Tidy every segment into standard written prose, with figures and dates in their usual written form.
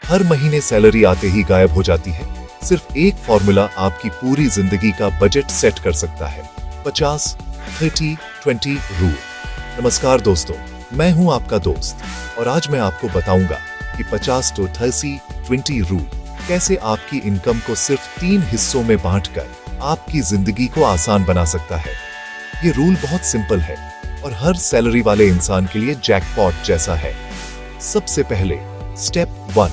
हर महीने सैलरी आते ही गायब हो जाती है। सिर्फ एक फॉर्मूला आपकी पूरी जिंदगी का बजट सेट कर सकता है। 50-30-20 रूल। नमस्कार दोस्तों, मैं हूं आपका दोस्त और आज मैं आपको बताऊंगा कि 50-30-20 रूल कैसे आपकी इनकम को सिर्फ 3 हिस्सों में बांटकर आपकी जिंदगी को आसान बना सकता है। ये रूल बहुत सिंपल है और हर सैलरी वाले इंसान के लिए जैकपॉट जैसा है। सबसे पहले स्टेप 1,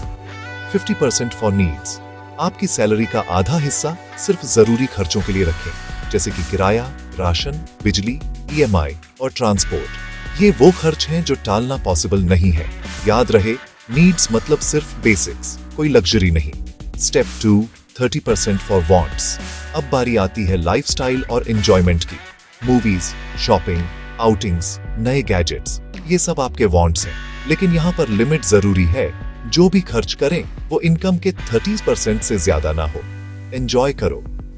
50% फॉर नीड्स। आपकी सैलरी का आधा हिस्सा सिर्फ जरूरी खर्चों के लिए रखें, जैसे कि किराया, राशन, बिजली, EMI और ट्रांसपोर्ट। ये वो खर्च हैं जो टालना पॉसिबल नहीं है। याद रहे, नीड्स मतलब सिर्फ बेसिक्स, कोई लग्जरी नहीं। Step 2, 30% for wants. अब बारी आती है लाइफस्टाइल और एंजॉयमेंट की। मूवीज, शॉपिंग, आउटिंग्स, नए गैजेट्स, ये सब आपके वांट्स हैं, लेकिन यहाँ पर लिमिट जरूरी है। जो भी खर्च करें वो इनकम के 30% से ज्यादा ना हो। एंजॉय करो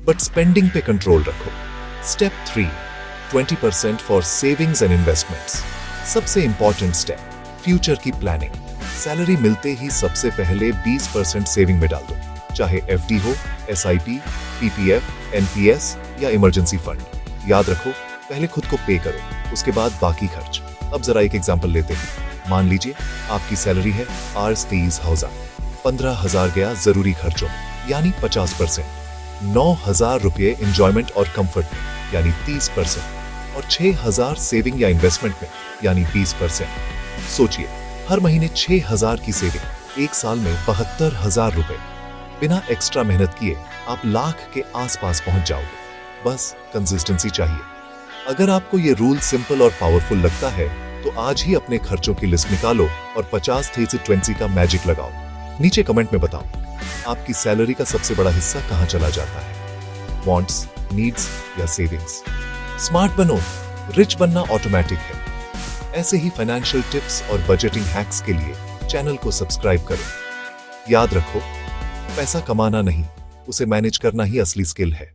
बट स्पेंडिंग पे कंट्रोल रखो। Step 3, 20% for savings and investments. सबसे इंपॉर्टेंट स्टेप, फ्यूचर की प्लानिंग। सैलरी मिलते ही सबसे पहले 20% सेविंग में डाल दो, चाहे FD हो, SIP, PPF, NPS या इमरजेंसी फंड। याद रखो, पहले खुद को पे करो, उसके बाद बाकी खर्च। अब जरा एक एग्जांपल लेते हैं। मान लीजिए आपकी सैलरी है Rs 30,000, 15,000 गया जरूरी खर्चों यानी 50%, 9,000 रुपये एंजॉयमेंट और कंफर्ट में यानी 30% और 6,000 सेविंग या इन्वेस्टमेंट में यानी 20%। सोचिए, हर महीने 6,000 की सेविंग, एक साल में 72,000 रुपए। बिना एक्स्ट्रा मेहनत किए आप लाख के आसपास पहुंच जाओगे। बस कंसिस्टेंसी चाहिए। अगर आपको ये रूल सिंपल और पावरफुल लगता है तो आज ही अपने खर्चों की लिस्ट निकालो और 50-30-20 का मैजिक लगाओ। नीचे कमेंट में बताओ, आपकी सैलरी का सबसे बड़ा हिस्सा कहां चला जाता है? वांट्स, नीड्स या सेविंग्स? स्मार्ट बनो, रिच बनना ऑटोमेटिक है। ऐसे ही फाइनेंशियल टिप्स और बजटिंग हैक्स के लिए चैनल को सब्सक्राइब करो। याद रखो, पैसा कमाना नहीं, उसे मैनेज करना ही असली स्किल है।